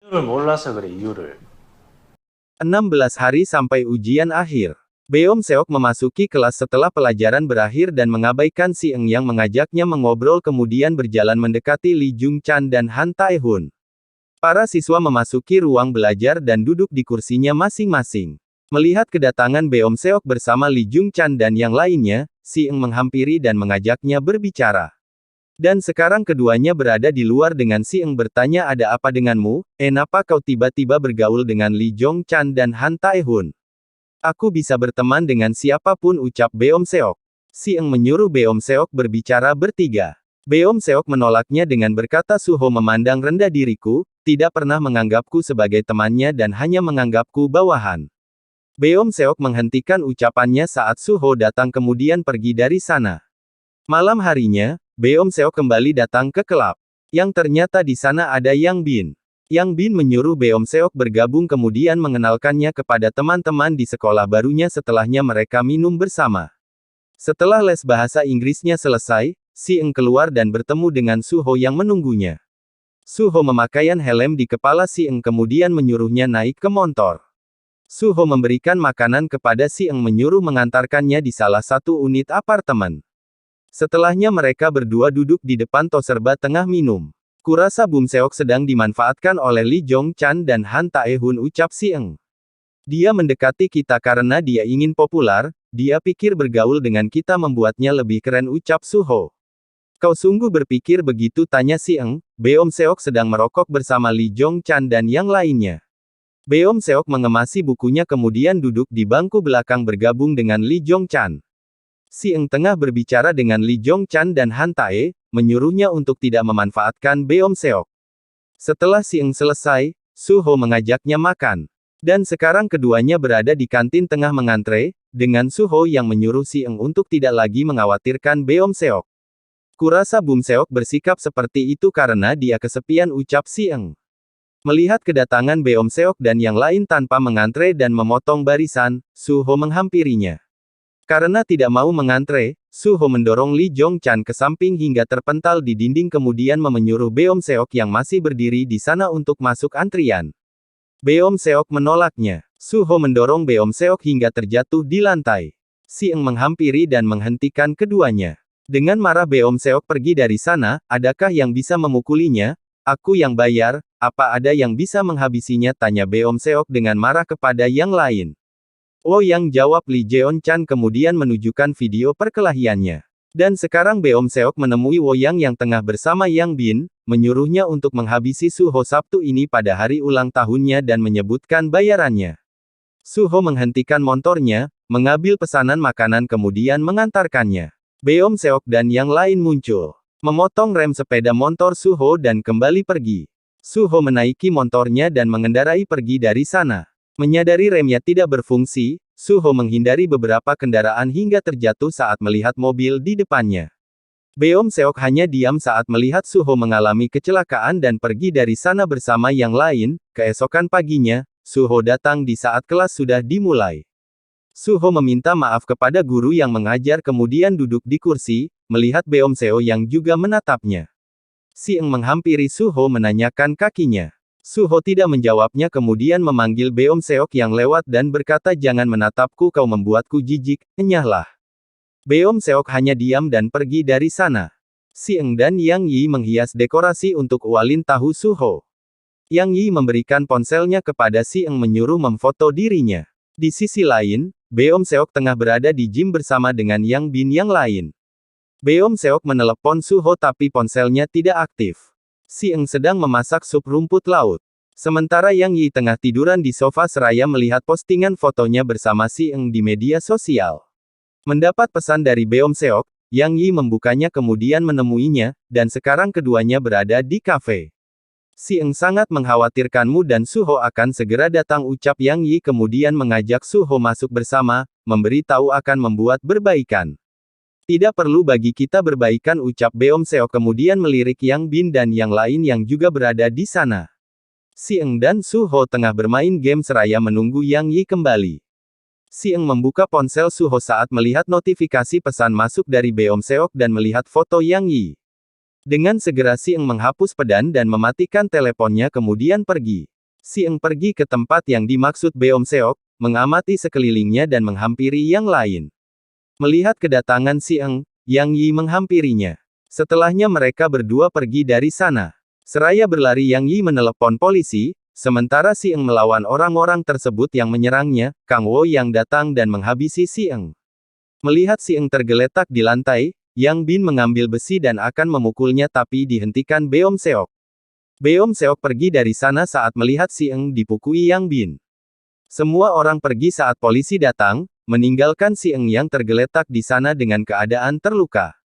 이유를 몰라서 그래, 이유를. 16 hari sampai ujian akhir. Beom Seok memasuki kelas setelah pelajaran berakhir dan mengabaikan Si Eng yang mengajaknya mengobrol kemudian berjalan mendekati Lee Jung Chan dan Han Tae-hun. Para siswa memasuki ruang belajar dan duduk di kursinya masing-masing. Melihat kedatangan Beom Seok bersama Lee Jung Chan dan yang lainnya, Si Eng menghampiri dan mengajaknya berbicara. Dan sekarang keduanya berada di luar dengan Si Eng bertanya ada apa denganmu, kenapa kau tiba-tiba bergaul dengan Lee Jung Chan dan Han Tae-hun? Aku bisa berteman dengan siapapun ucap Beom Seok. Si Eng menyuruh Beom Seok berbicara bertiga. Beom Seok menolaknya dengan berkata Suho memandang rendah diriku, tidak pernah menganggapku sebagai temannya dan hanya menganggapku bawahan. Beom Seok menghentikan ucapannya saat Suho datang kemudian pergi dari sana. Malam harinya, Beom Seok kembali datang ke klub. Yang ternyata di sana ada Yang Bin. Yang Bin menyuruh Beom Seok bergabung kemudian mengenalkannya kepada teman-teman di sekolah barunya setelahnya mereka minum bersama. Setelah les bahasa Inggrisnya selesai, Si Eng keluar dan bertemu dengan Suho yang menunggunya. Suho memakaian helm di kepala Si Eng kemudian menyuruhnya naik ke motor. Suho memberikan makanan kepada Si Eng menyuruh mengantarkannya di salah satu unit apartemen. Setelahnya mereka berdua duduk di depan toserba tengah minum. Kurasa Boom Seok sedang dimanfaatkan oleh Lee Jong Chan dan Han Tae-hun ucap Si Eng. Dia mendekati kita karena dia ingin populer, dia pikir bergaul dengan kita membuatnya lebih keren ucap Suho. Kau sungguh berpikir begitu tanya Si Eng, Beom Seok sedang merokok bersama Lee Jong Chan dan yang lainnya. Beom Seok mengemasi bukunya kemudian duduk di bangku belakang bergabung dengan Lee Jong Chan. Si Eng tengah berbicara dengan Lee Jong Chan dan Han Tae, menyuruhnya untuk tidak memanfaatkan Beom Seok. Setelah Si Eng selesai, Suho mengajaknya makan. Dan sekarang keduanya berada di kantin tengah mengantre, dengan Suho yang menyuruh Si Eng untuk tidak lagi mengkhawatirkan Beom Seok. Kurasa Boom Seok bersikap seperti itu karena dia kesepian ucap Si Eng. Melihat kedatangan Beom Seok dan yang lain tanpa mengantre dan memotong barisan, Suho menghampirinya. Karena tidak mau mengantre, Suho mendorong Lee Jong Chan ke samping hingga terpental di dinding kemudian menyuruh Beom Seok yang masih berdiri di sana untuk masuk antrian. Beom Seok menolaknya. Suho mendorong Beom Seok hingga terjatuh di lantai. Si Eng menghampiri dan menghentikan keduanya. Dengan marah Beom Seok pergi dari sana, adakah yang bisa memukulinya? Aku yang bayar, apa ada yang bisa menghabisinya tanya Beom Seok dengan marah kepada yang lain. Oh yang jawab Lee Jeon Chan kemudian menunjukkan video perkelahiannya. Dan sekarang Beom Seok menemui Woyang yang tengah bersama Yang Bin, menyuruhnya untuk menghabisi Suho Sabtu ini pada hari ulang tahunnya dan menyebutkan bayarannya. Suho menghentikan motornya, mengambil pesanan makanan kemudian mengantarkannya. Beom Seok dan yang lain muncul. Memotong rem sepeda motor Suho dan kembali pergi. Suho menaiki motornya dan mengendarai pergi dari sana. Menyadari remnya tidak berfungsi, Suho menghindari beberapa kendaraan hingga terjatuh saat melihat mobil di depannya. Beom Seok hanya diam saat melihat Suho mengalami kecelakaan dan pergi dari sana bersama yang lain. Keesokan paginya, Suho datang di saat kelas sudah dimulai. Suho meminta maaf kepada guru yang mengajar kemudian duduk di kursi, melihat Beom Seok yang juga menatapnya. Si Eng menghampiri Suho menanyakan kakinya. Suho tidak menjawabnya kemudian memanggil Beom Seok yang lewat dan berkata jangan menatapku kau membuatku jijik, enyahlah. Beom Seok hanya diam dan pergi dari sana. Si Eng dan Yang Yi menghias dekorasi untuk ualin tahu Suho. Yang Yi memberikan ponselnya kepada Si Eng menyuruh memfoto dirinya. Di sisi lain, Beom Seok tengah berada di gym bersama dengan Yang Bin yang lain. Beom Seok menelepon Suho tapi ponselnya tidak aktif. Si Eng sedang memasak sup rumput laut. Sementara Yang Yi tengah tiduran di sofa seraya melihat postingan fotonya bersama Si Eng di media sosial. Mendapat pesan dari Beom Seok, Yang Yi membukanya kemudian menemuinya, dan sekarang keduanya berada di kafe. Si Eng sangat mengkhawatirkanmu dan Suho akan segera datang ucap Yang Yi kemudian mengajak Suho masuk bersama, memberi tahu akan membuat berbaikan. Tidak perlu bagi kita berbaikan ucap Beom Seok kemudian melirik Yang Bin dan yang lain yang juga berada di sana. Si Eng dan Suho tengah bermain game seraya menunggu Yang Yi kembali. Si Eng membuka ponsel Suho saat melihat notifikasi pesan masuk dari Beom Seok dan melihat foto Yang Yi. Dengan segera Si Eng menghapus pedan dan mematikan teleponnya kemudian pergi. Si Eng pergi ke tempat yang dimaksud Beom Seok, mengamati sekelilingnya dan menghampiri yang lain. Melihat kedatangan si Eng, Yang Yi menghampirinya. Setelahnya mereka berdua pergi dari sana. Seraya berlari Yang Yi menelepon polisi, sementara si Eng melawan orang-orang tersebut yang menyerangnya. Kang Wo yang datang dan menghabisi si Eng. Melihat si Eng tergeletak di lantai, Yang Bin mengambil besi dan akan memukulnya tapi dihentikan Beom Seok. Beom Seok pergi dari sana saat melihat si Eng dipukuli Yang Bin. Semua orang pergi saat polisi datang, meninggalkan si Eng yang tergeletak di sana dengan keadaan terluka.